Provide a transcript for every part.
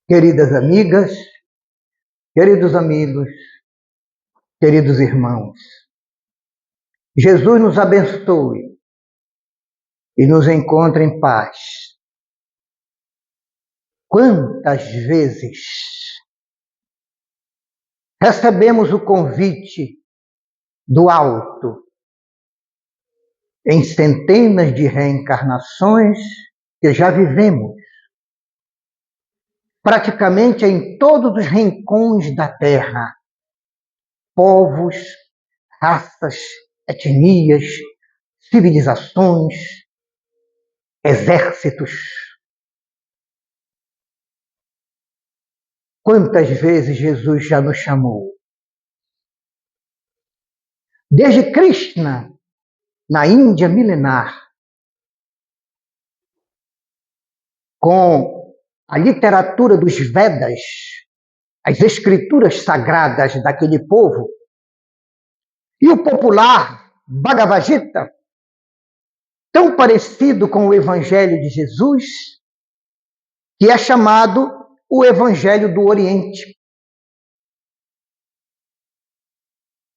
Queridas amigas, queridos amigos, queridos irmãos, Jesus nos abençoe e nos encontre em paz. Quantas vezes recebemos o convite do alto em centenas de reencarnações que já vivemos, praticamente em todos os rincões da Terra, povos, raças, etnias, civilizações, exércitos. Quantas vezes Jesus já nos chamou? Desde Krishna, na Índia milenar, com a literatura dos Vedas, as escrituras sagradas daquele povo, e o popular Bhagavad Gita, tão parecido com o Evangelho de Jesus, que é chamado o Evangelho do Oriente.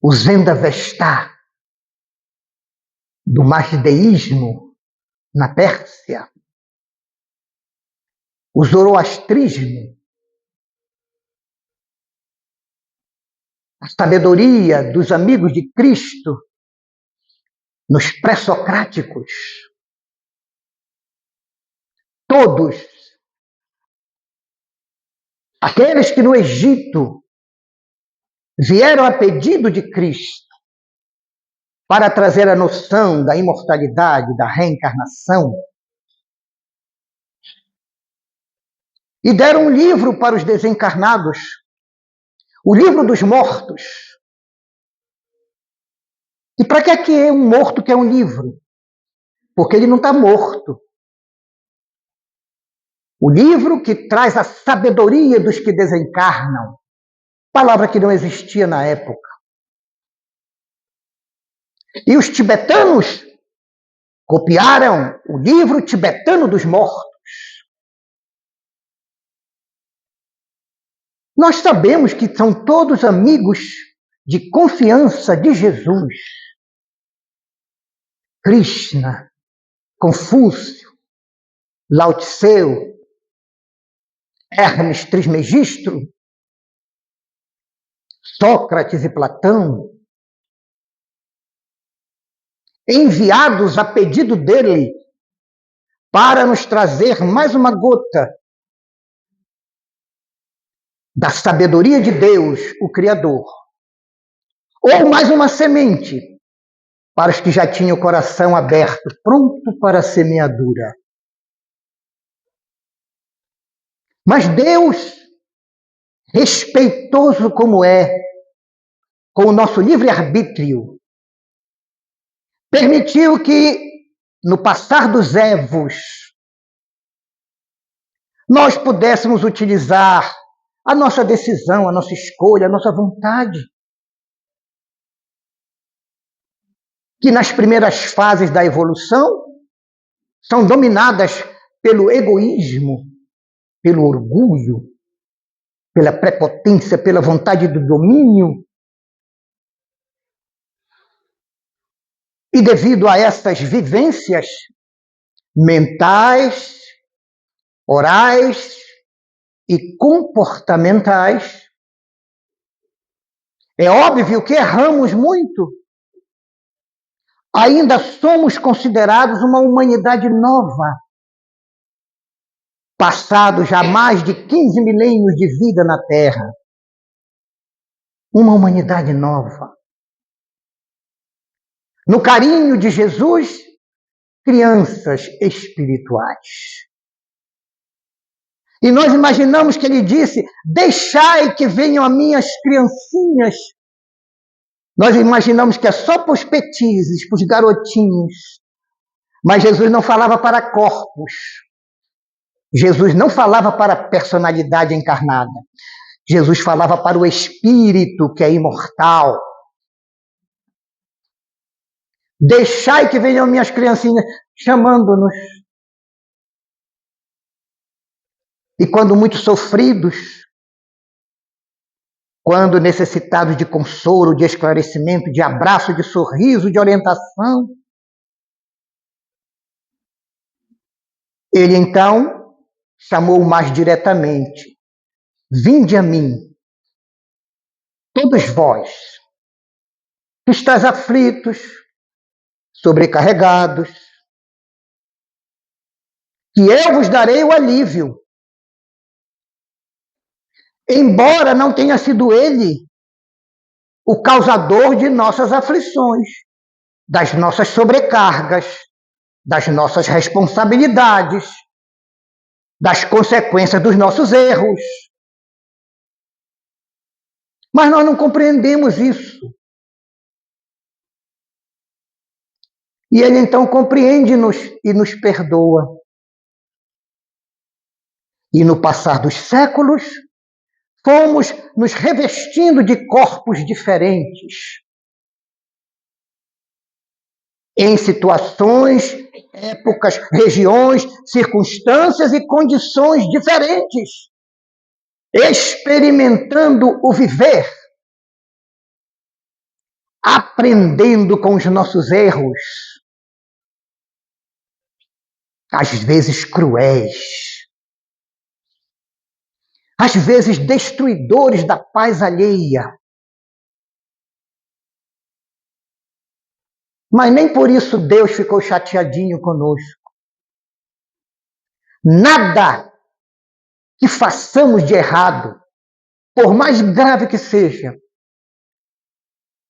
O Zend-Avesta, do Mazdeísmo, na Pérsia. O Zoroastrismo, a sabedoria dos amigos de Cristo, nos pré-socráticos. Todos aqueles que no Egito vieram a pedido de Cristo para trazer a noção da imortalidade, da reencarnação, e deram um livro para os desencarnados, o livro dos mortos. E para que é um morto que é um livro? Porque ele não está morto. O livro que traz a sabedoria dos que desencarnam, palavra que não existia na época. E os tibetanos copiaram o livro tibetano dos mortos. Nós sabemos que são todos amigos de confiança de Jesus. Krishna, Confúcio, Lao Tseu, Hermes Trismegistro, Sócrates e Platão, enviados a pedido dele para nos trazer mais uma gota da sabedoria de Deus, o Criador, ou mais uma semente para os que já tinham o coração aberto, pronto para a semeadura. Mas Deus, respeitoso como é, com o nosso livre-arbítrio, permitiu que, no passar dos évos, nós pudéssemos utilizar a nossa decisão, a nossa escolha, a nossa vontade. Que nas primeiras fases da evolução são dominadas pelo egoísmo, pelo orgulho, pela prepotência, pela vontade do domínio. E devido a essas vivências mentais, orais e comportamentais, é óbvio que erramos muito. Ainda somos considerados uma humanidade nova, passados já mais de 15 milênios de vida na Terra. Uma humanidade nova. No carinho de Jesus, crianças espirituais. E nós imaginamos que ele disse: deixai que venham as minhas criancinhas. Nós imaginamos que é só para os petizes, para os garotinhos. Mas Jesus não falava para corpos. Jesus não falava para a personalidade encarnada. Jesus falava para o espírito que é imortal. Deixai que venham minhas criancinhas, chamando-nos. E quando muito sofridos, quando necessitados de consolo, de esclarecimento, de abraço, de sorriso, de orientação, ele então chamou mais diretamente: vinde a mim, todos vós, que estáis aflitos, sobrecarregados, que eu vos darei o alívio. Embora não tenha sido ele o causador de nossas aflições, das nossas sobrecargas, das nossas responsabilidades, das consequências dos nossos erros. Mas nós não compreendemos isso. E ele então compreende-nos e nos perdoa. E no passar dos séculos, fomos nos revestindo de corpos diferentes, em situações, épocas, regiões, circunstâncias e condições diferentes, experimentando o viver, aprendendo com os nossos erros, às vezes cruéis, às vezes destruidores da paz alheia. Mas nem por isso Deus ficou chateadinho conosco. Nada que façamos de errado, por mais grave que seja,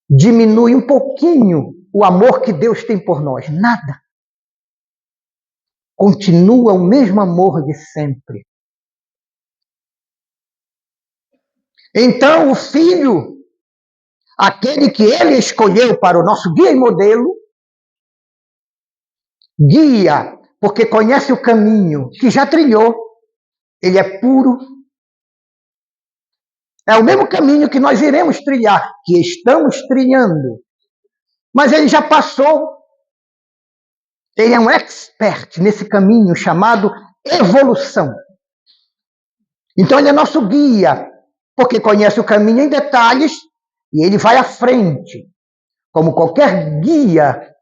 diminui um pouquinho o amor que Deus tem por nós. Nada. Continua o mesmo amor de sempre. Então, o Filho, aquele que ele escolheu para o nosso guia e modelo, guia, porque conhece o caminho que já trilhou, ele é puro. É o mesmo caminho que nós iremos trilhar, que estamos trilhando. Mas ele já passou. Ele é um expert nesse caminho chamado evolução. Então ele é nosso guia, porque conhece o caminho em detalhes e ele vai à frente, como qualquer guia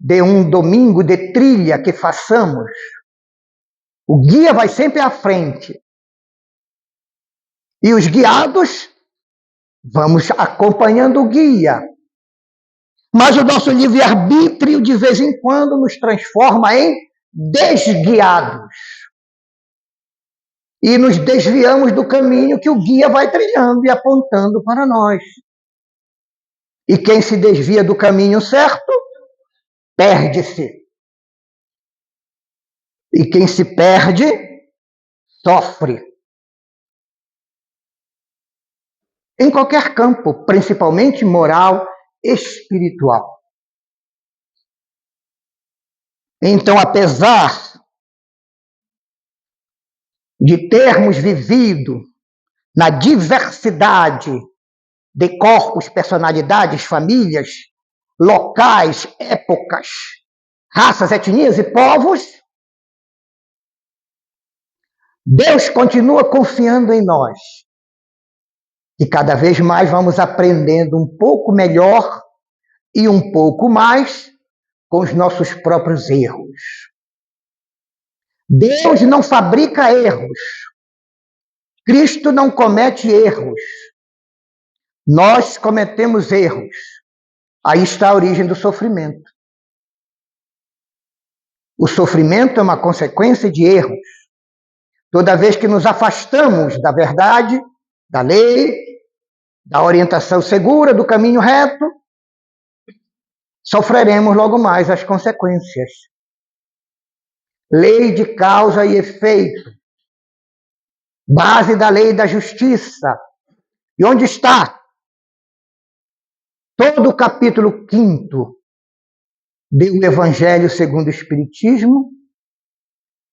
de um domingo de trilha que façamos. O guia vai sempre à frente. E os guiados, vamos acompanhando o guia. Mas o nosso livre-arbítrio, de vez em quando, nos transforma em desguiados. E nos desviamos do caminho que o guia vai trilhando e apontando para nós. E quem se desvia do caminho certo, perde-se. E quem se perde, sofre. Em qualquer campo, principalmente moral, espiritual. Então, apesar de termos vivido na diversidade de corpos, personalidades, famílias, locais, épocas, raças, etnias e povos, Deus continua confiando em nós. E cada vez mais vamos aprendendo um pouco melhor e um pouco mais com os nossos próprios erros. Deus não fabrica erros. Cristo não comete erros. Nós cometemos erros. Aí está a origem do sofrimento. O sofrimento é uma consequência de erros. Toda vez que nos afastamos da verdade, da lei, da orientação segura, do caminho reto, sofreremos logo mais as consequências. Lei de causa e efeito. Base da lei da justiça. E onde está? Todo o capítulo 5º do Evangelho segundo o Espiritismo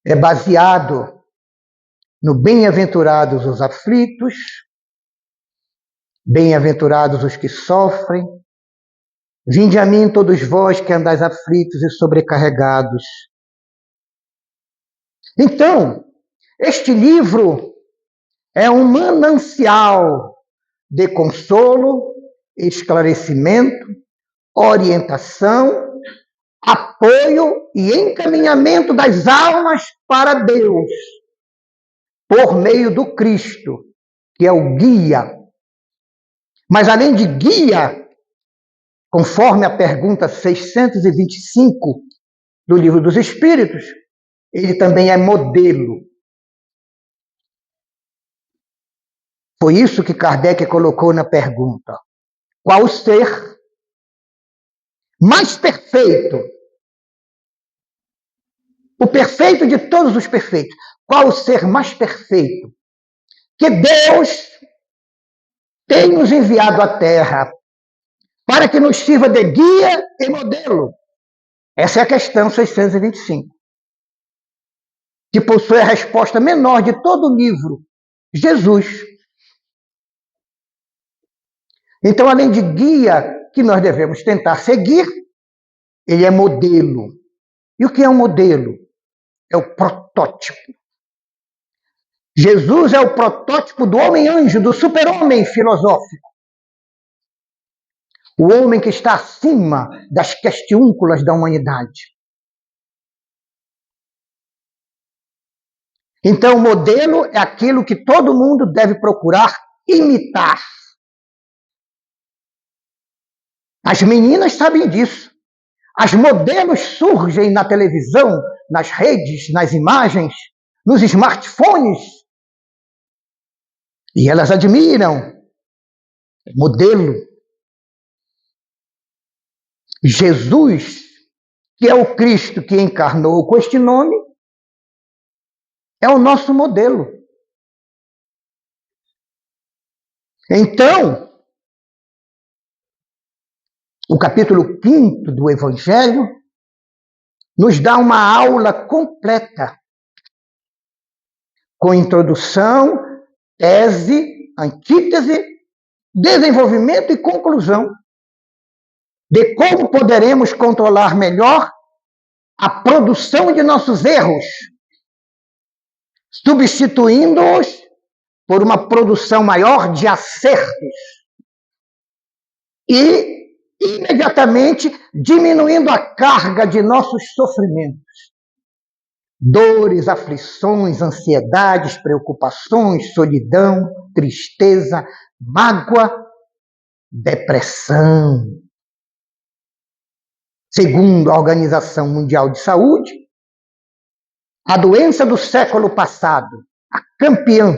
é baseado no bem-aventurados os aflitos, bem-aventurados os que sofrem, vinde a mim todos vós que andais aflitos e sobrecarregados. Então, Este livro é um manancial de consolo, esclarecimento, orientação, apoio e encaminhamento das almas para Deus, por meio do Cristo, que é o guia. Mas além de guia, conforme a pergunta 625 do Livro dos Espíritos, ele também é modelo. Foi isso que Kardec colocou na pergunta. Qual o ser mais perfeito? O perfeito de todos os perfeitos. Qual o ser mais perfeito? Que Deus tem nos enviado à Terra para que nos sirva de guia e modelo. Essa é a questão 625, que possui a resposta menor de todo o livro, Jesus. Então, além de guia que nós devemos tentar seguir, ele é modelo. E o que é um modelo? É o protótipo. Jesus é o protótipo do homem-anjo, do super-homem filosófico. O homem que está acima das questiúnculas da humanidade. Então, o modelo é aquilo que todo mundo deve procurar imitar. As meninas sabem disso. As modelos surgem na televisão, nas redes, nas imagens, nos smartphones. E elas admiram. Modelo. Jesus, que é o Cristo que encarnou com este nome, é o nosso modelo. Então, o capítulo 5º do Evangelho nos dá uma aula completa, com introdução, tese, antítese, desenvolvimento e conclusão, de como poderemos controlar melhor a produção de nossos erros, substituindo-os por uma produção maior de acertos e, imediatamente, diminuindo a carga de nossos sofrimentos. Dores, aflições, ansiedades, preocupações, solidão, tristeza, mágoa, depressão. Segundo a Organização Mundial de Saúde, a doença do século passado, a campeã,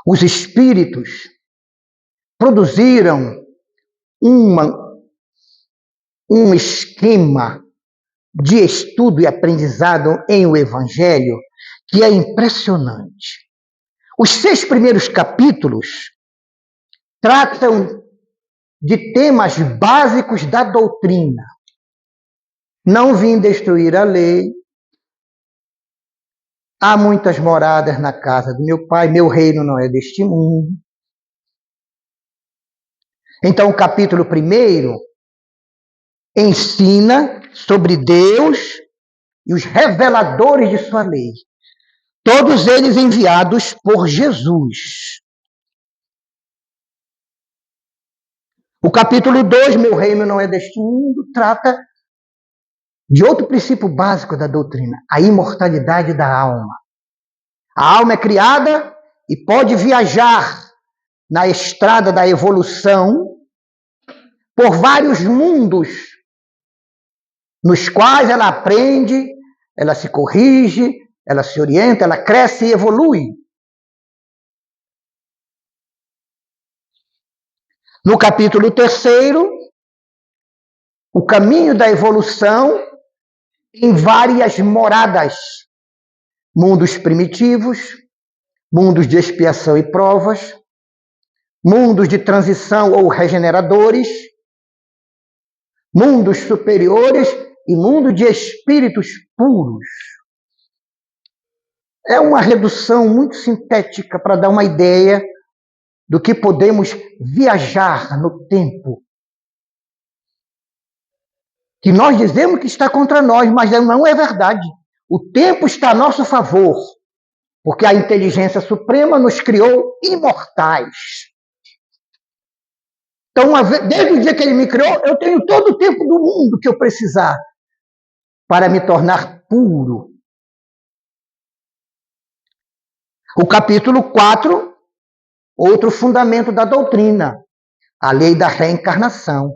os espíritos produziram um esquema de estudo e aprendizado em o Evangelho que é impressionante. Os 6 primeiros capítulos tratam de temas básicos da doutrina. Não vim destruir a lei. Há muitas moradas na casa do meu Pai, meu reino não é deste mundo. Então, o capítulo 1 ensina sobre Deus e os reveladores de sua lei. Todos eles enviados por Jesus. O capítulo 2, meu reino não é deste mundo, trata de outro princípio básico da doutrina, a imortalidade da alma. A alma é criada e pode viajar na estrada da evolução por vários mundos, nos quais ela aprende, ela se corrige, ela se orienta, ela cresce e evolui. No capítulo 3, o caminho da evolução em várias moradas. Mundos primitivos, mundos de expiação e provas, mundos de transição ou regeneradores, mundos superiores e mundo de espíritos puros. É uma redução muito sintética para dar uma ideia do que podemos viajar no tempo. que nós dizemos que está contra nós, mas não é verdade. O tempo está a nosso favor, porque a inteligência suprema nos criou imortais. Então, desde o dia que ele me criou, eu tenho todo o tempo do mundo que eu precisar para me tornar puro. O capítulo 4, outro fundamento da doutrina, a lei da reencarnação.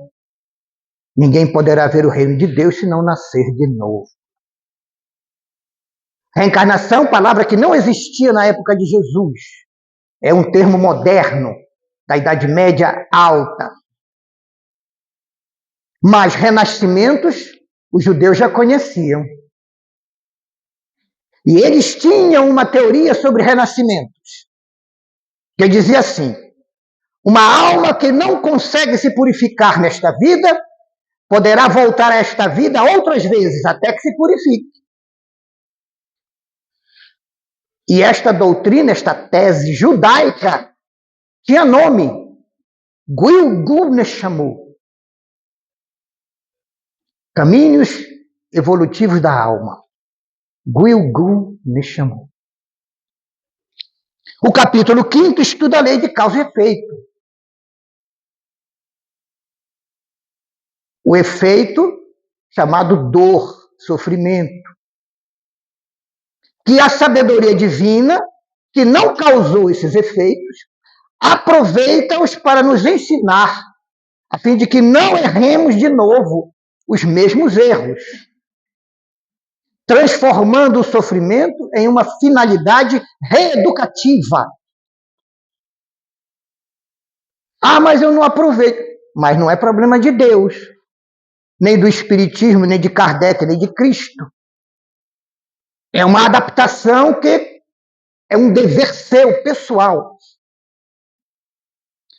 Ninguém poderá ver o reino de Deus se não nascer de novo. Reencarnação, palavra que não existia na época de Jesus. É um termo moderno, da Idade Média alta. Mas renascimentos, os judeus já conheciam. E eles tinham uma teoria sobre renascimentos, que dizia assim: uma alma que não consegue se purificar nesta vida, poderá voltar a esta vida outras vezes, até que se purifique. E esta doutrina, esta tese judaica, tinha nome, Gilgul Neshamu, Caminhos Evolutivos da Alma. Gilgul Neshamu. O capítulo 5 estuda a lei de causa e efeito. O efeito chamado dor, sofrimento. Que a sabedoria divina, que não causou esses efeitos, aproveita-os para nos ensinar, a fim de que não erremos de novo os mesmos erros, transformando o sofrimento em uma finalidade reeducativa. Ah, mas eu não aproveito. Mas não é problema de Deus, nem do Espiritismo, nem de Kardec, nem de Cristo. É uma adaptação que é um dever seu, pessoal.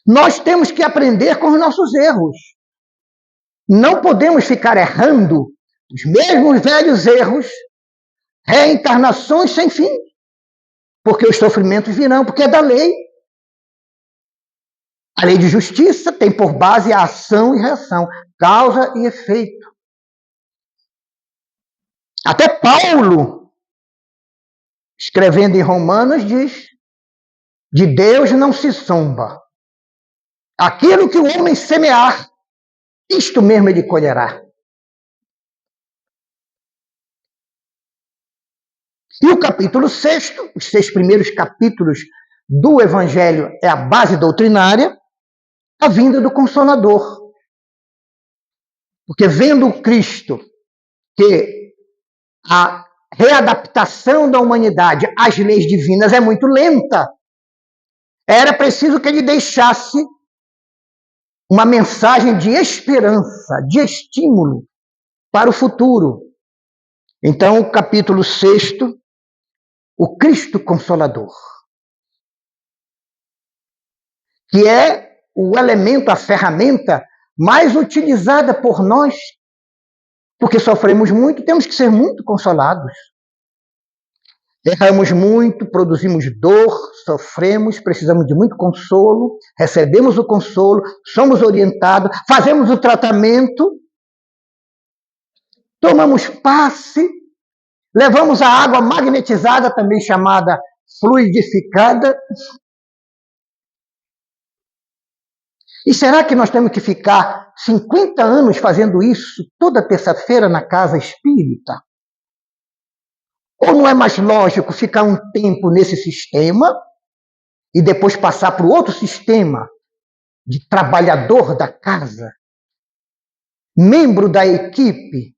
Nós temos que aprender com os nossos erros. Não podemos ficar errando os mesmos velhos erros, reencarnações sem fim. Porque os sofrimentos virão, porque é da lei. A lei de justiça tem por base a ação e reação, causa e efeito. Até Paulo, escrevendo em Romanos, diz: de Deus não se zomba. Aquilo que o homem semear, isto mesmo ele colherá. E o capítulo 6, os 6 primeiros capítulos do Evangelho, é a base doutrinária, a vinda do Consolador. Porque vendo o Cristo que a readaptação da humanidade às leis divinas é muito lenta, era preciso que ele deixasse uma mensagem de esperança, de estímulo para o futuro. Então, o capítulo 6, o Cristo Consolador, que é o elemento, a ferramenta mais utilizada por nós, porque sofremos muito, temos que ser muito consolados. Erramos muito, produzimos dor, sofremos, precisamos de muito consolo, recebemos o consolo, somos orientados, fazemos o tratamento, tomamos passe, levamos a água magnetizada, também chamada fluidificada. E será que nós temos que ficar 50 anos fazendo isso toda terça-feira na casa espírita? Ou não é mais lógico ficar um tempo nesse sistema e depois passar para o outro sistema de trabalhador da casa, membro da equipe,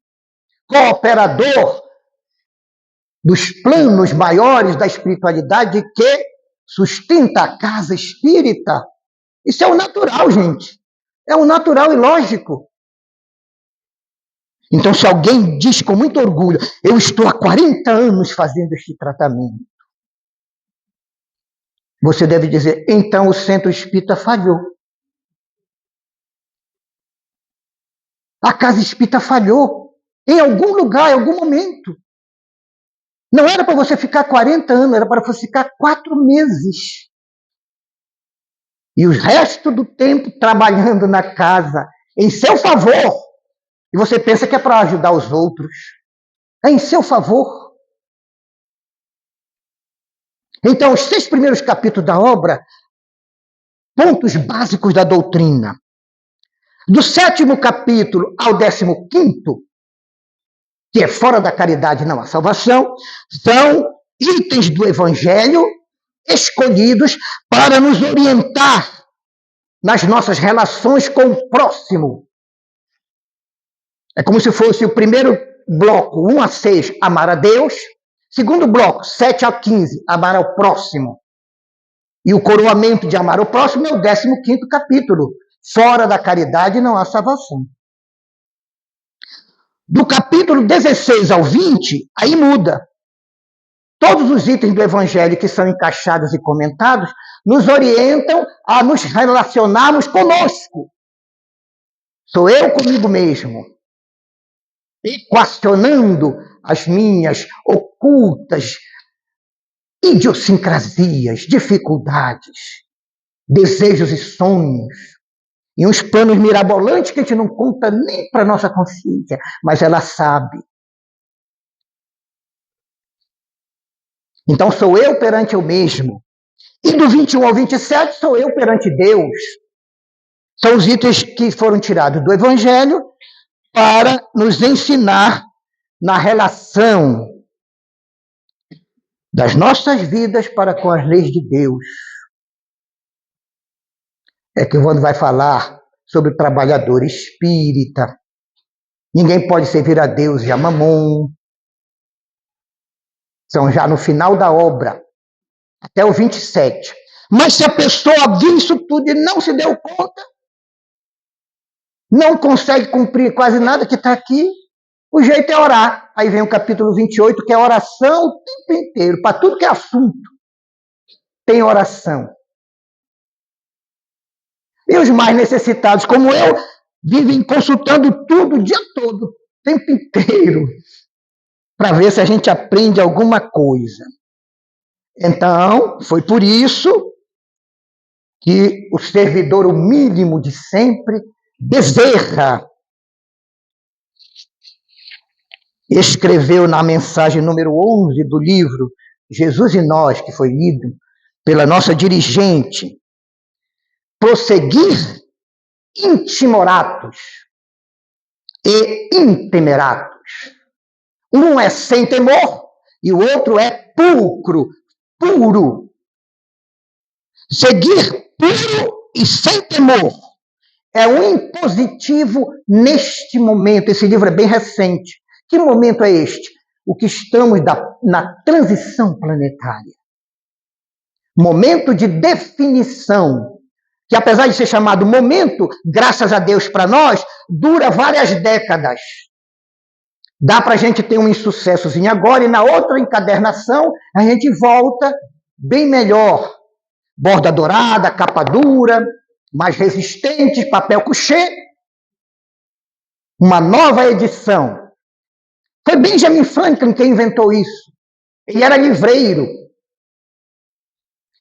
cooperador dos planos maiores da espiritualidade que sustenta a casa espírita? Isso é o natural, gente. É o natural e lógico. Então, se alguém diz com muito orgulho: eu estou há 40 anos fazendo este tratamento, você deve dizer: então o centro espírita falhou. A casa espírita falhou. Em algum lugar, em algum momento. Não era para você ficar 40 anos, era para você ficar 4 meses. E o resto do tempo trabalhando na casa em seu favor, E você pensa que é para ajudar os outros. É em seu favor. Então, os 6 primeiros capítulos da obra, pontos básicos da doutrina. Do 7º capítulo ao 15º, que é fora da caridade não há salvação, são itens do Evangelho escolhidos para nos orientar nas nossas relações com o próximo. É como se fosse o primeiro bloco, 1 a 6, amar a Deus. Segundo bloco, 7 a 15, amar ao próximo. E o coroamento de amar ao próximo é o 15º capítulo. Fora da caridade não há salvação. Do capítulo 16 ao 20, aí muda. Todos os itens do Evangelho que são encaixados e comentados nos orientam a nos relacionarmos conosco. Sou eu comigo mesmo, equacionando as minhas ocultas idiosincrasias, dificuldades, desejos e sonhos, e uns planos mirabolantes que a gente não conta nem para a nossa consciência, mas ela sabe. Então sou eu perante eu mesmo. E do 21 ao 27 sou eu perante Deus. São os itens que foram tirados do Evangelho para nos ensinar na relação das nossas vidas para com as leis de Deus. É que o Evandro vai falar sobre o trabalhador espírita. Ninguém pode servir a Deus e a Mamon. São já no final da obra, até o 27. Mas se a pessoa viu isso tudo e não se deu conta, não consegue cumprir quase nada que está aqui, o jeito é orar. Aí vem o capítulo 28, que é oração o tempo inteiro, para tudo que é assunto. Tem oração. E os mais necessitados, como eu, vivem consultando tudo o dia todo, o tempo inteiro, para ver se a gente aprende alguma coisa. Então, foi por isso que o servidor, o mínimo de sempre, Bezerra escreveu na mensagem número 11 do livro Jesus e Nós, que foi lido pela nossa dirigente, prosseguir intimoratos e intemeratos. Um é sem temor e o outro é pulcro, puro. Seguir puro e sem temor é um impositivo neste momento. Esse livro é bem recente. Que momento é este? O que estamos na transição planetária. Momento de definição, que apesar de ser chamado momento, graças a Deus para nós, dura várias décadas. Dá para a gente ter um insucessozinho agora e na outra encadernação a gente volta bem melhor. Borda dourada, capa dura, mais resistente, papel couché. Uma nova edição. Foi Benjamin Franklin quem inventou isso. Ele era livreiro.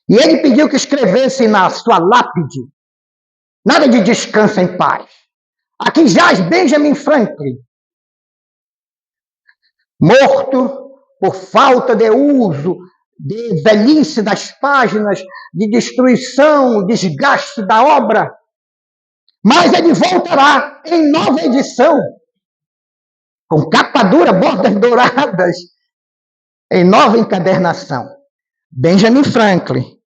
E ele pediu que escrevesse na sua lápide: nada de descansa em paz. Aqui jaz Benjamin Franklin, morto por falta de uso, de velhice das páginas, de destruição, desgaste da obra. Mas ele voltará em nova edição, com capa dura, bordas douradas, em nova encadernação. Benjamin Franklin.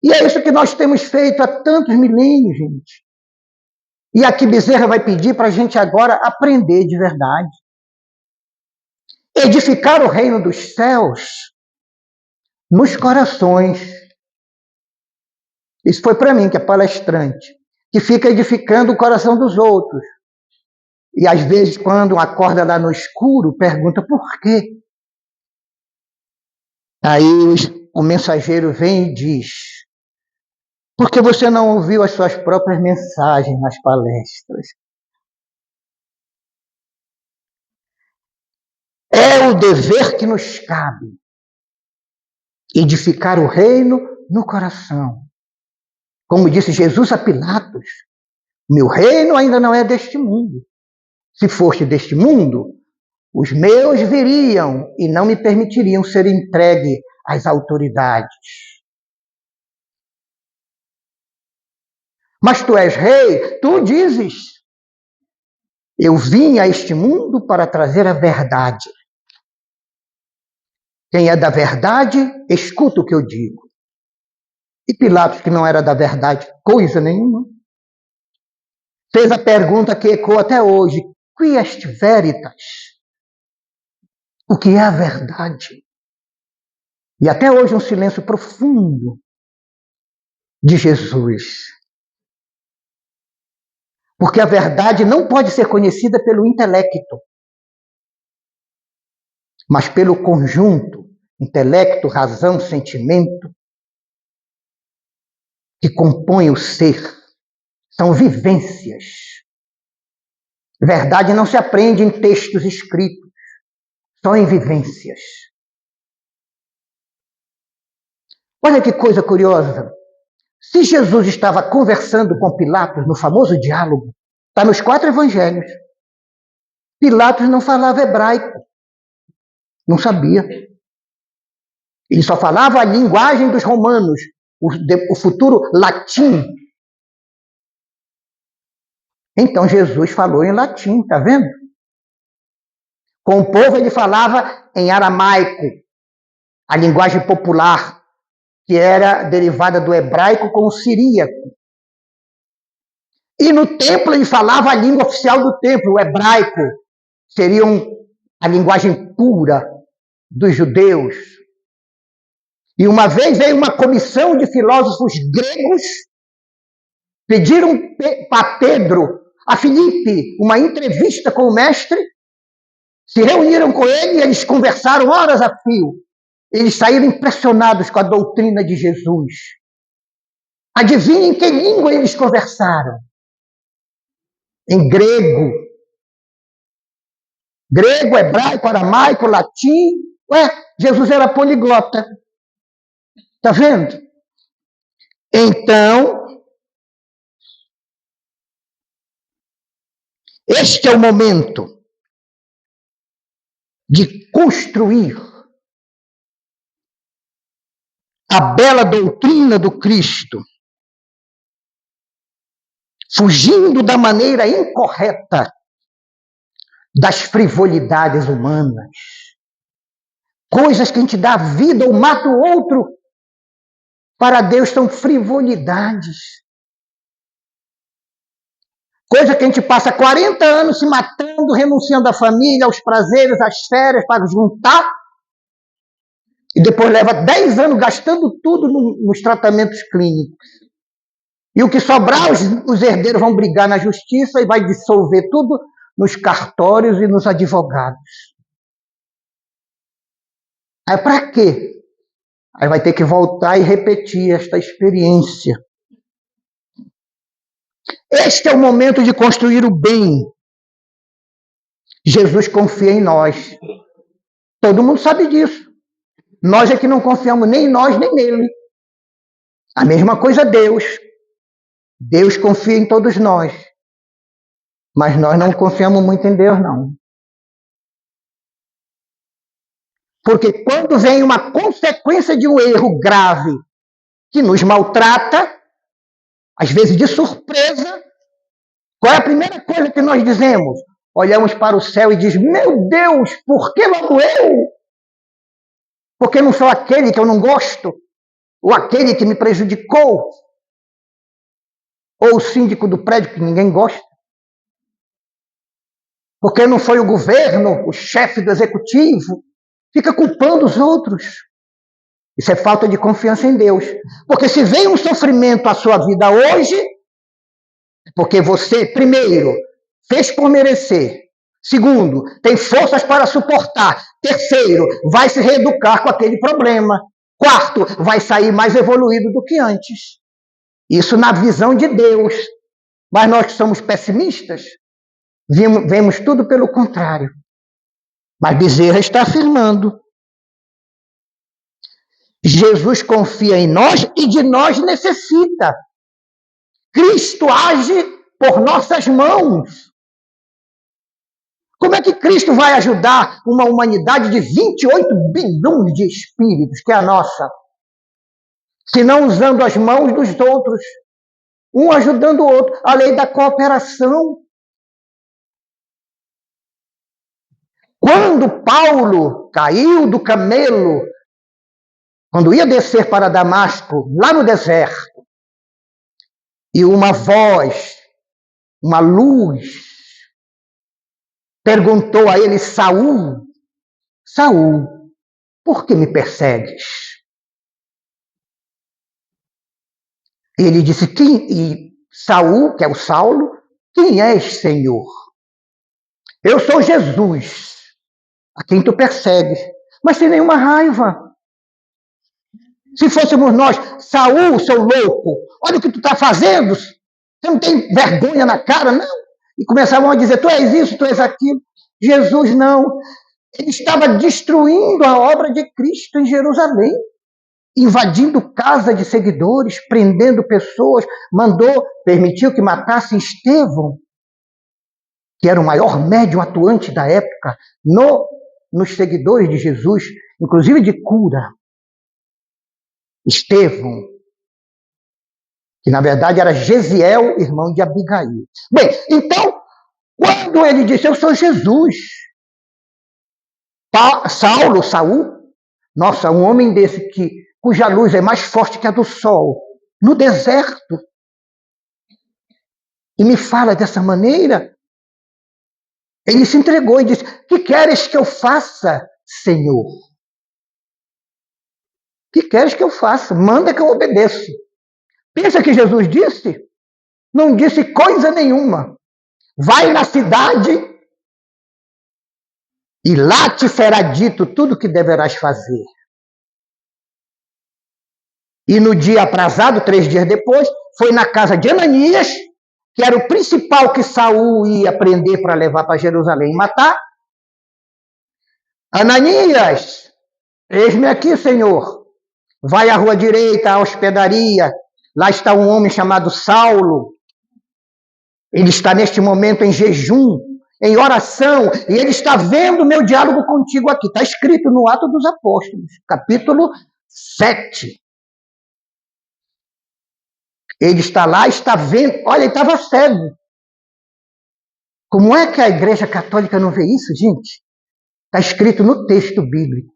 E é isso que nós temos feito há tantos milênios, gente. E aqui Bezerra vai pedir para a gente agora aprender de verdade. Edificar o reino dos céus nos corações. Isso foi para mim, que é palestrante, que fica edificando o coração dos outros. E às vezes, quando acorda lá no escuro, pergunta por quê. Aí o mensageiro vem e diz: porque você não ouviu as suas próprias mensagens nas palestras. É o dever que nos cabe, edificar o reino no coração. Como disse Jesus a Pilatos: meu reino ainda não é deste mundo. Se foste deste mundo, os meus viriam e não me permitiriam ser entregue às autoridades. Mas tu és rei, tu dizes, eu vim a este mundo para trazer a verdade. Quem é da verdade, escuta o que eu digo. E Pilatos, que não era da verdade coisa nenhuma, fez a pergunta que ecoa até hoje: qui est veritas? O que é a verdade? E até hoje um silêncio profundo de Jesus. Porque a verdade não pode ser conhecida pelo intelecto, mas pelo conjunto, intelecto, razão, sentimento, que compõe o ser. São vivências. Verdade não se aprende em textos escritos, só em vivências. Olha que coisa curiosa. Se Jesus estava conversando com Pilatos no famoso diálogo, está nos 4 evangelhos, Pilatos não falava hebraico, não sabia. Ele só falava a linguagem dos romanos, o futuro latim. Então Jesus falou em latim, está vendo? Com o povo ele falava em aramaico, a linguagem popular, que era derivada do hebraico com o siríaco. E no templo ele falava a língua oficial do templo, o hebraico. Seria a linguagem pura dos judeus. E uma vez veio uma comissão de filósofos gregos, pediram a Pedro, a Filipe, uma entrevista com o mestre, se reuniram com ele e eles conversaram horas a fio. Eles saíram impressionados com a doutrina de Jesus. Adivinhem em que língua eles conversaram? Em grego. Grego, hebraico, aramaico, latim. Jesus era poliglota. Está vendo? Então, este é o momento de construir a bela doutrina do Cristo, fugindo da maneira incorreta das frivolidades humanas. Coisas que a gente dá vida ou mata o outro, para Deus são frivolidades. Coisa que a gente passa 40 anos se matando, renunciando à família, aos prazeres, às férias, para juntar, e depois leva 10 anos gastando tudo nos tratamentos clínicos. E o que sobrar, os herdeiros vão brigar na justiça e vai dissolver tudo nos cartórios e nos advogados. Aí para quê? Aí vai ter que voltar e repetir esta experiência. Este é o momento de construir o bem. Jesus confia em nós. Todo mundo sabe disso. Nós é que não confiamos nem em nós, nem nele. A mesma coisa Deus. Deus confia em todos nós. Mas nós não confiamos muito em Deus, não. Porque quando vem uma consequência de um erro grave que nos maltrata, às vezes de surpresa, qual é a primeira coisa que nós dizemos? Olhamos para o céu e diz: meu Deus, por que logo eu? Porque não sou aquele que eu não gosto? Ou aquele que me prejudicou? Ou o síndico do prédio que ninguém gosta? Porque não foi o governo, o chefe do executivo? Fica culpando os outros. Isso é falta de confiança em Deus. Porque se vem um sofrimento à sua vida hoje, porque você, primeiro, fez por merecer. Segundo, tem forças para suportar. Terceiro, vai se reeducar com aquele problema. Quarto, vai sair mais evoluído do que antes. Isso na visão de Deus. Mas nós que somos pessimistas, vemos tudo pelo contrário. Mas Bezerra está afirmando: Jesus confia em nós e de nós necessita. Cristo age por nossas mãos. Como é que Cristo vai ajudar uma humanidade de 28 bilhões de espíritos, que é a nossa, se não usando as mãos dos outros, um ajudando o outro, a lei da cooperação? Quando Paulo caiu do camelo, quando ia descer para Damasco, lá no deserto, e uma voz, uma luz, perguntou a ele: Saul, Saul, por que me persegues? Ele disse: e Saul, que é o Saulo, quem és, Senhor? Eu sou Jesus, a quem tu persegues, mas sem nenhuma raiva. Se fôssemos nós: Saul, seu louco, olha o que tu está fazendo, você não tem vergonha na cara, não? E começavam a dizer: tu és isso, tu és aquilo. Jesus não. Ele estava destruindo a obra de Cristo em Jerusalém, invadindo casa de seguidores, prendendo pessoas, permitiu que matassem Estevão, que era o maior médium atuante da época, nos seguidores de Jesus, inclusive de cura. Estevão, que na verdade era Gesiel, irmão de Abigail. Bem, então, quando ele disse: eu sou Jesus, Saul, nossa, um homem desse cuja luz é mais forte que a do sol, no deserto, e me fala dessa maneira, ele se entregou e disse: que queres que eu faça, Senhor? Que queres que eu faça? Manda que eu obedeço. Pensa que Jesus disse? Não disse coisa nenhuma. Vai na cidade e lá te será dito tudo o que deverás fazer. E no dia aprazado, 3 dias depois, foi na casa de Ananias, que era o principal que Saul ia prender para levar para Jerusalém e matar. Ananias, eis-me aqui, Senhor. Vai à rua direita, à hospedaria. Lá está um homem chamado Saulo. Ele está neste momento em jejum, em oração, e ele está vendo o meu diálogo contigo aqui. Está escrito no Atos dos Apóstolos, capítulo 7. Ele está lá, está vendo. Olha, ele estava cego. Como é que a Igreja Católica não vê isso, gente? Está escrito no texto bíblico.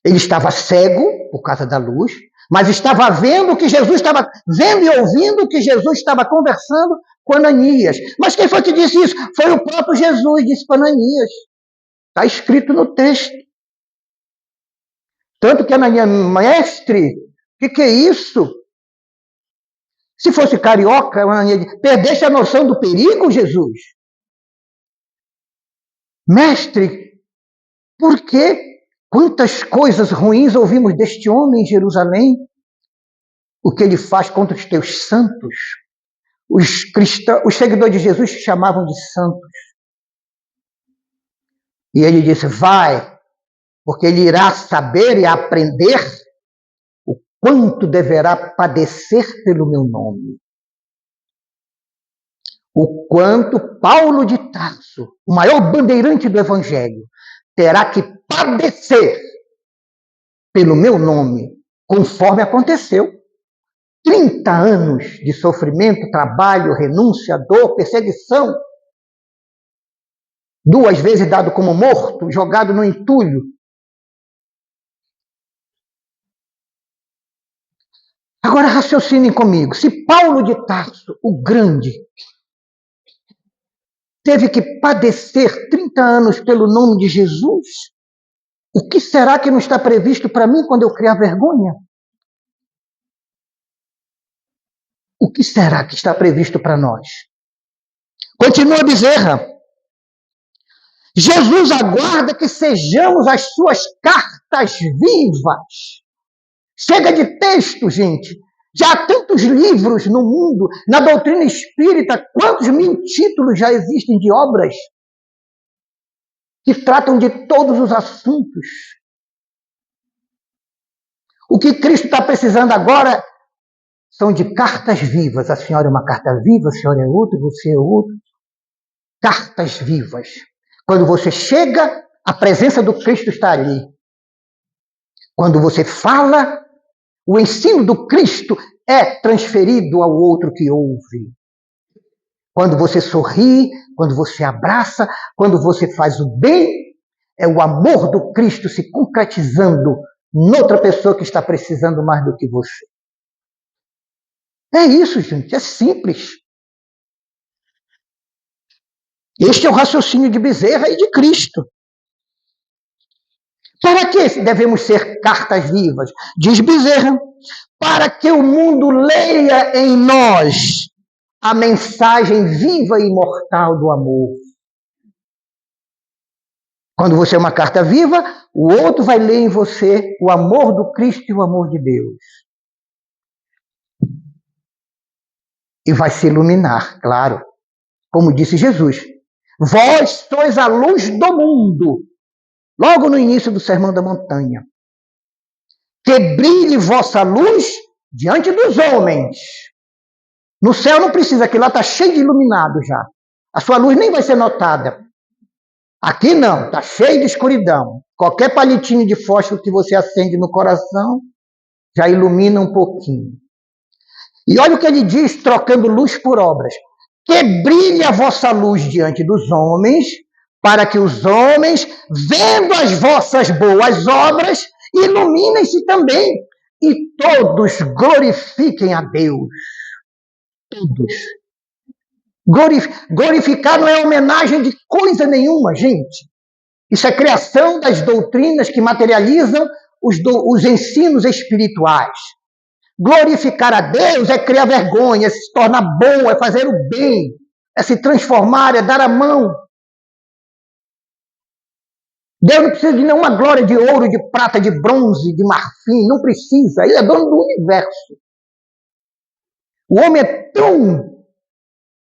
Ele estava cego por causa da luz, mas estava vendo o que Jesus estava vendo e ouvindo o que Jesus estava conversando com Ananias. Mas quem foi que disse isso? Foi o próprio Jesus, disse para Ananias. Está escrito no texto. Tanto que Ananias: mestre, o que é isso? Se fosse carioca, Ananias: perdeste a noção do perigo, Jesus? Mestre, por quê? Quantas coisas ruins ouvimos deste homem em Jerusalém? O que ele faz contra os teus santos? Os seguidores de Jesus se chamavam de santos. E ele disse: vai, porque ele irá saber e aprender o quanto deverá padecer pelo meu nome. O quanto Paulo de Tarso, o maior bandeirante do Evangelho, terá que padecer pelo meu nome, conforme aconteceu. 30 anos de sofrimento, trabalho, renúncia, dor, perseguição. 2 vezes dado como morto, jogado no entulho. Agora raciocinem comigo. Se Paulo de Tarso, o grande, teve que padecer 30 anos pelo nome de Jesus, o que será que não está previsto para mim quando eu criar vergonha? O que será que está previsto para nós? Continua Bezerra. Jesus aguarda que sejamos as suas cartas vivas. Chega de texto, gente. Já há tantos livros no mundo, na doutrina espírita, quantos mil títulos já existem de obras que tratam de todos os assuntos. O que Cristo está precisando agora são de cartas vivas. A senhora é uma carta viva, a senhora é outra, você é outra. Cartas vivas. Quando você chega, a presença do Cristo está ali. Quando você fala, o ensino do Cristo é transferido ao outro que ouve. Quando você sorri, quando você abraça, quando você faz o bem, é o amor do Cristo se concretizando noutra pessoa que está precisando mais do que você. É isso, gente, é simples. Este é o raciocínio de Bezerra e de Cristo. Para que devemos ser cartas vivas? Diz Bezerra, para que o mundo leia em nós a mensagem viva e imortal do amor. Quando você é uma carta viva, o outro vai ler em você o amor do Cristo e o amor de Deus. E vai se iluminar, claro. Como disse Jesus, vós sois a luz do mundo. Logo no início do Sermão da Montanha. Que brilhe vossa luz diante dos homens. No céu não precisa, que lá está cheio de iluminado já. A sua luz nem vai ser notada. Aqui não, está cheio de escuridão. Qualquer palitinho de fósforo que você acende no coração já ilumina um pouquinho. E olha o que ele diz, trocando luz por obras. Que brilhe a vossa luz diante dos homens, para que os homens, vendo as vossas boas obras, iluminem-se também, e todos glorifiquem a Deus. Todos. Glorificar não é homenagem de coisa nenhuma, gente. Isso é criação das doutrinas que materializam os ensinos espirituais. Glorificar a Deus é criar vergonha, é se tornar bom, é fazer o bem, é se transformar, é dar a mão. Deus não precisa de nenhuma glória de ouro, de prata, de bronze, de marfim, não precisa. Ele é dono do universo. O homem é tão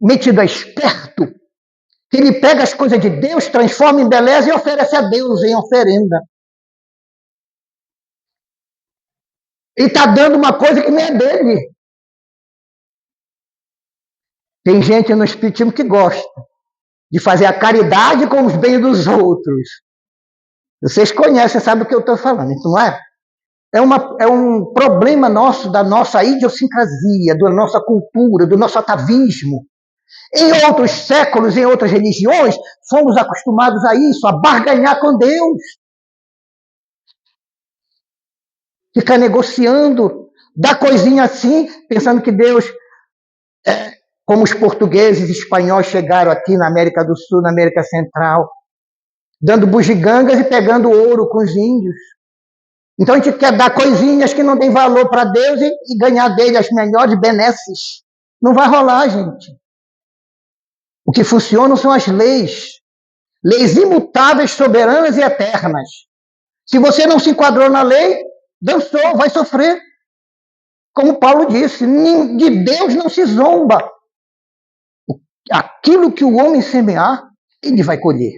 metido a esperto que ele pega as coisas de Deus, transforma em beleza e oferece a Deus em oferenda. Ele está dando uma coisa que não é dele. Tem gente no espiritismo que gosta de fazer a caridade com os bens dos outros. Vocês conhecem, sabem o que eu estou falando, não é? É um problema nosso, da nossa idiosincrasia, da nossa cultura, do nosso atavismo. Em outros séculos, em outras religiões, fomos acostumados a isso, a barganhar com Deus. Ficar negociando, dar coisinha assim, pensando que Deus, como os portugueses e espanhóis chegaram aqui na América do Sul, na América Central, dando bugigangas e pegando ouro com os índios. Então a gente quer dar coisinhas que não têm valor para Deus e ganhar dele as melhores benesses. Não vai rolar, gente. O que funciona são as leis. Leis imutáveis, soberanas e eternas. Se você não se enquadrou na lei, dançou, vai sofrer. Como Paulo disse, de Deus não se zomba. Aquilo que o homem semear, ele vai colher.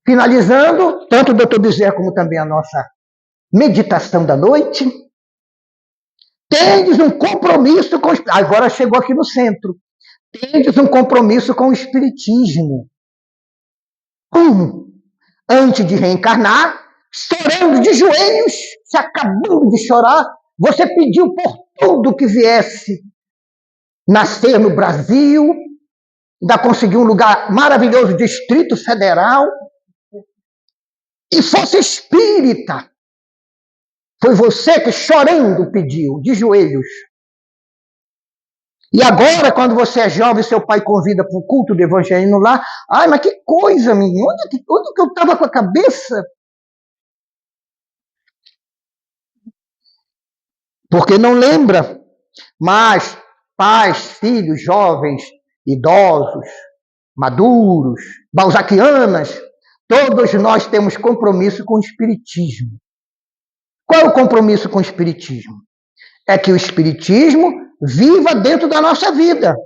Finalizando, tanto o Dr. Bezerra como também a nossa meditação da noite, tendes um compromisso com... Agora chegou aqui no centro. Tendes um compromisso com o Espiritismo. Como? Antes de reencarnar, chorando de joelhos, se acabando de chorar, você pediu por tudo que viesse nascer no Brasil, ainda conseguiu um lugar maravilhoso, Distrito Federal, e fosse espírita. Foi você que chorando pediu, de joelhos. E agora, quando você é jovem, seu pai convida para o culto do evangelho lá. Ai, mas que coisa, menino. Onde que eu estava com a cabeça? Porque não lembra. Mas pais, filhos, jovens, idosos, maduros, balzaquianas, todos nós temos compromisso com o Espiritismo. Qual é o compromisso com o Espiritismo? É que o Espiritismo viva dentro da nossa vida.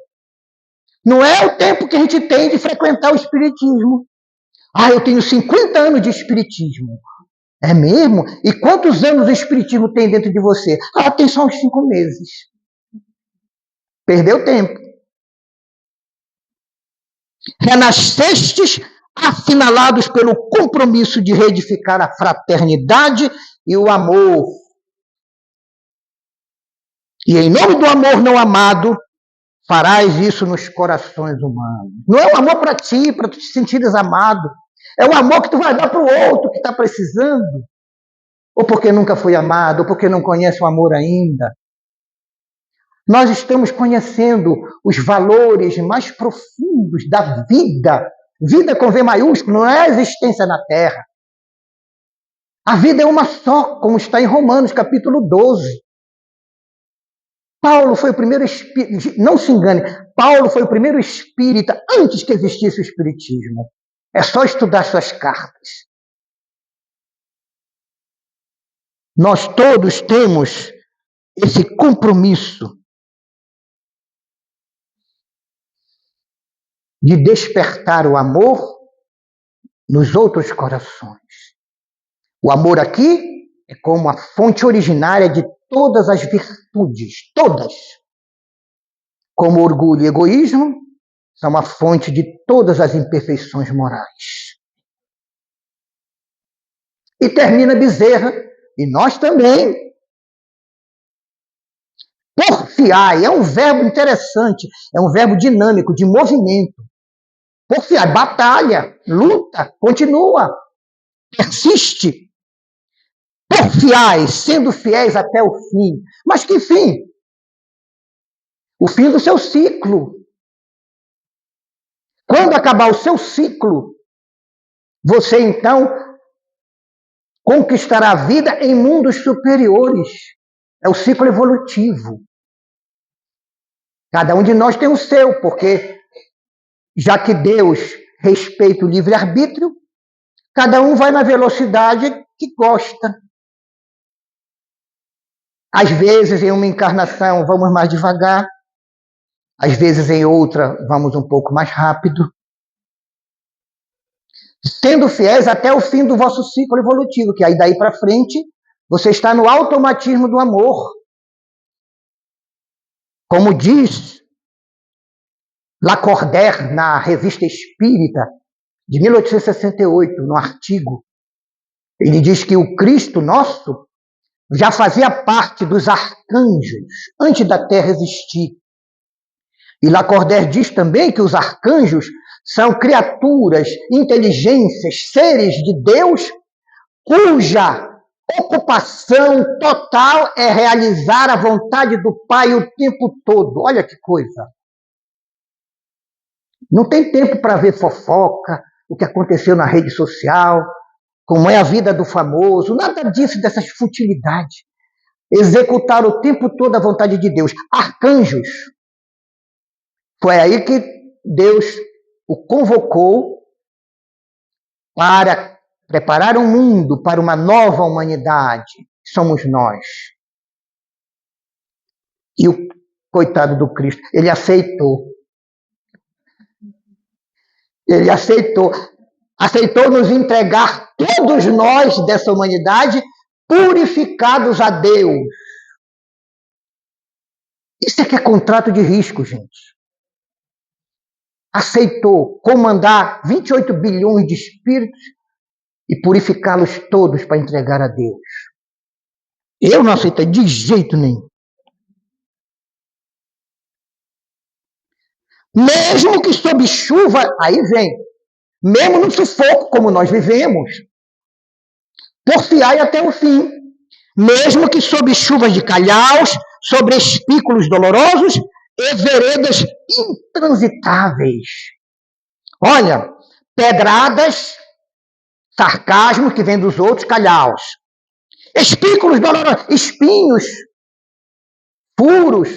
Não é o tempo que a gente tem de frequentar o Espiritismo. Ah, eu tenho 50 anos de Espiritismo. É mesmo? E quantos anos o Espiritismo tem dentro de você? Ah, tem só uns 5 meses. Perdeu tempo. renascestes, assinalados pelo compromisso de reedificar a fraternidade e o amor. E em nome do amor não amado, farás isso nos corações humanos. Não é o amor para ti, para tu te sentires amado. É o amor que tu vai dar para o outro que está precisando. Ou porque nunca foi amado, ou porque não conhece o amor ainda. Nós estamos conhecendo os valores mais profundos da vida. Vida com V maiúsculo, não é a existência na Terra. A vida é uma só, como está em Romanos, capítulo 12. Paulo foi o primeiro espírita, não se engane, Paulo foi o primeiro espírita antes que existisse o espiritismo. É só estudar suas cartas. Nós todos temos esse compromisso de despertar o amor nos outros corações. O amor aqui é como a fonte originária de todas as virtudes, todas. Como orgulho e egoísmo, são a fonte de todas as imperfeições morais. E termina Bezerra, e nós também. Porfiai é um verbo interessante, é um verbo dinâmico, de movimento. Porfiai, batalha, luta, continua, persiste. Porfiai, sendo fiéis até o fim. Mas que fim? O fim do seu ciclo. Quando acabar o seu ciclo, você então conquistará a vida em mundos superiores. É o ciclo evolutivo. Cada um de nós tem o seu, porque já que Deus respeita o livre-arbítrio, cada um vai na velocidade que gosta. Às vezes, em uma encarnação, vamos mais devagar. Às vezes, em outra, vamos um pouco mais rápido. Sendo fiéis até o fim do vosso ciclo evolutivo, que aí daí para frente, você está no automatismo do amor. Como diz Lacordaire na Revista Espírita, de 1868, no artigo, ele diz que o Cristo nosso já fazia parte dos arcanjos antes da Terra existir. E Lacordaire diz também que os arcanjos são criaturas, inteligências, seres de Deus, cuja ocupação total é realizar a vontade do Pai o tempo todo. Olha que coisa! Não tem tempo para ver fofoca, o que aconteceu na rede social, como é a vida do famoso, nada disso, dessas futilidades. Executar o tempo todo a vontade de Deus. Arcanjos. Foi aí que Deus o convocou para preparar um mundo para uma nova humanidade. Somos nós. E o coitado do Cristo, ele aceitou. Ele aceitou nos entregar todos nós dessa humanidade purificados a Deus. Isso é que é contrato de risco, gente. Aceitou comandar 28 bilhões de espíritos e purificá-los todos para entregar a Deus. Eu não aceitei de jeito nenhum. Mesmo que sob chuva, aí vem, mesmo no sufoco como nós vivemos, porfiai até o fim. Mesmo que sob chuvas de calhaus, sobre espículos dolorosos e veredas intransitáveis. Olha, pedradas, sarcasmo que vem dos outros, calhaus. Espículos dolorosos, espinhos, furos,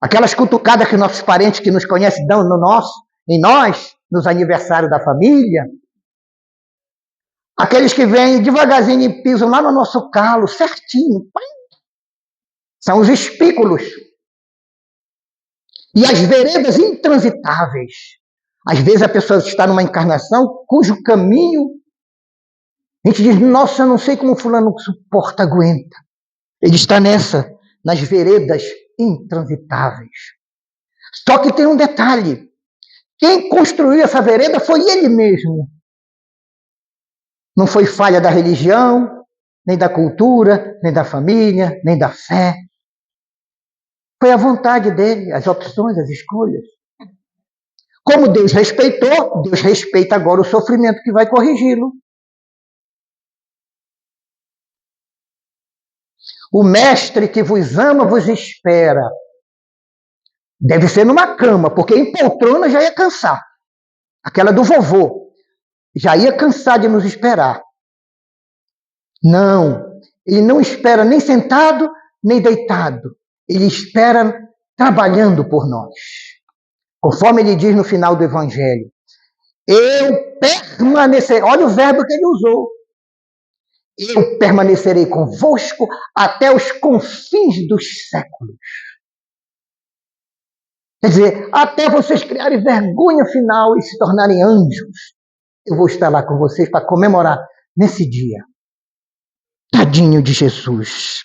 aquelas cutucadas que nossos parentes que nos conhecem dão em nós, nos aniversários da família. Aqueles que vêm devagarzinho e pisam lá no nosso calo, certinho. São os espículos. E as veredas intransitáveis. Às vezes a pessoa está numa encarnação cujo caminho a gente diz, nossa, eu não sei como fulano suporta, aguenta. Ele está nas veredas intransitáveis. Só que tem um detalhe. Quem construiu essa vereda foi ele mesmo. Não foi falha da religião, nem da cultura, nem da família, nem da fé. Foi a vontade dele, as opções, as escolhas. Como Deus respeitou, Deus respeita agora o sofrimento que vai corrigi-lo. O mestre que vos ama vos espera. Deve ser numa cama, porque em poltrona já ia cansar. Aquela do vovô. Já ia cansar de nos esperar. Não, ele não espera nem sentado, nem deitado. Ele espera trabalhando por nós. Conforme ele diz no final do Evangelho. Eu permanecerei. Olha o verbo que ele usou. Eu permanecerei convosco até os confins dos séculos. Quer dizer, até vocês criarem vergonha final e se tornarem anjos. Eu vou estar lá com vocês para comemorar nesse dia. Tadinho de Jesus.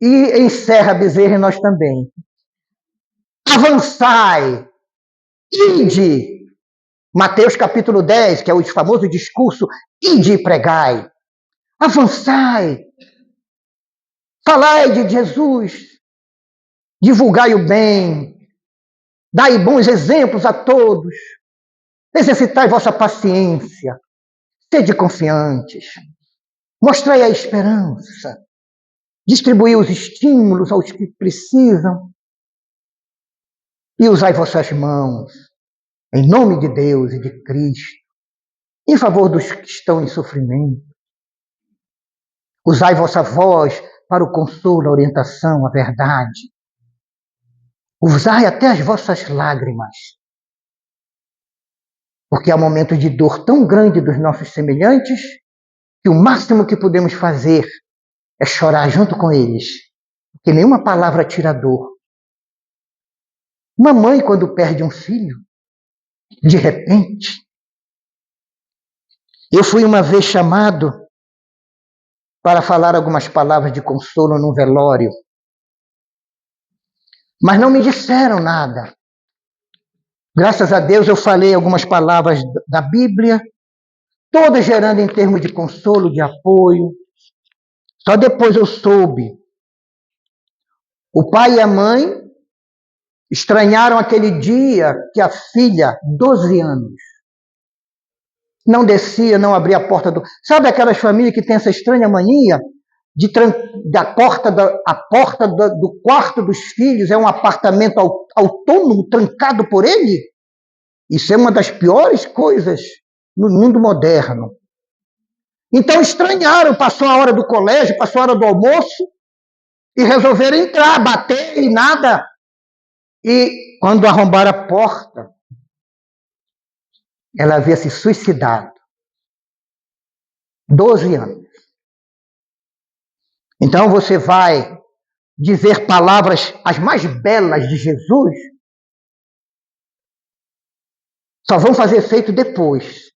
E encerra Bezerra e nós também. Avançai, ide. Mateus capítulo 10, que é o famoso discurso, ide e pregai. Avançai. Falai de Jesus. Divulgai o bem. Dai bons exemplos a todos. Exercitai vossa paciência. Sede confiantes. Mostrai a esperança. Distribuí os estímulos aos que precisam. E usai vossas mãos, em nome de Deus e de Cristo, em favor dos que estão em sofrimento. Usai vossa voz para o consolo, a orientação, a verdade. Usai até as vossas lágrimas. Porque há momentos de dor tão grande dos nossos semelhantes que o máximo que podemos fazer é chorar junto com eles. Porque nenhuma palavra tira dor. Uma mãe, quando perde um filho, de repente. Eu fui uma vez chamado para falar algumas palavras de consolo num velório. Mas não me disseram nada. Graças a Deus eu falei algumas palavras da Bíblia, todas gerando em termos de consolo, de apoio. Só depois eu soube. O pai e a mãe estranharam aquele dia que a filha, 12 anos, não descia, não abria a porta do... Sabe aquelas famílias que têm essa estranha mania a porta do quarto dos filhos é um apartamento autônomo, trancado por ele? Isso é uma das piores coisas no mundo moderno. Então estranharam, passou a hora do colégio, passou a hora do almoço, e resolveram entrar, bater e nada. E quando arrombaram a porta, ela havia se suicidado. 12 anos. Então você vai dizer palavras as mais belas de Jesus, só vão fazer efeito depois.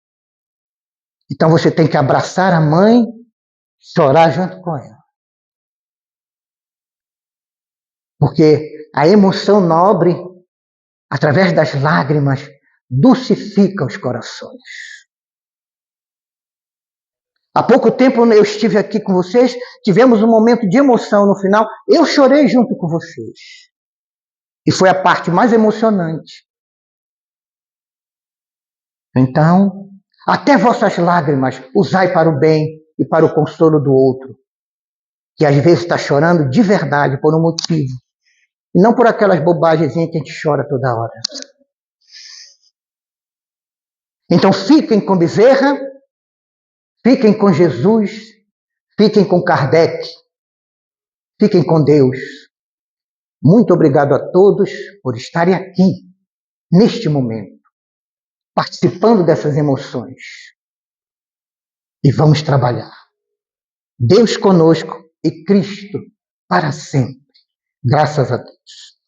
Então você tem que abraçar a mãe, chorar junto com ela. Porque a emoção nobre, através das lágrimas, dulcifica os corações. Há pouco tempo eu estive aqui com vocês, tivemos um momento de emoção no final, eu chorei junto com vocês. E foi a parte mais emocionante. Então, até vossas lágrimas usai para o bem e para o consolo do outro, que às vezes está chorando de verdade por um motivo, e não por aquelas bobagens que a gente chora toda hora. Então fiquem com Bezerra, fiquem com Jesus, fiquem com Kardec, fiquem com Deus. Muito obrigado a todos por estarem aqui, neste momento, participando dessas emoções. E vamos trabalhar. Deus conosco e Cristo para sempre. Graças a Deus.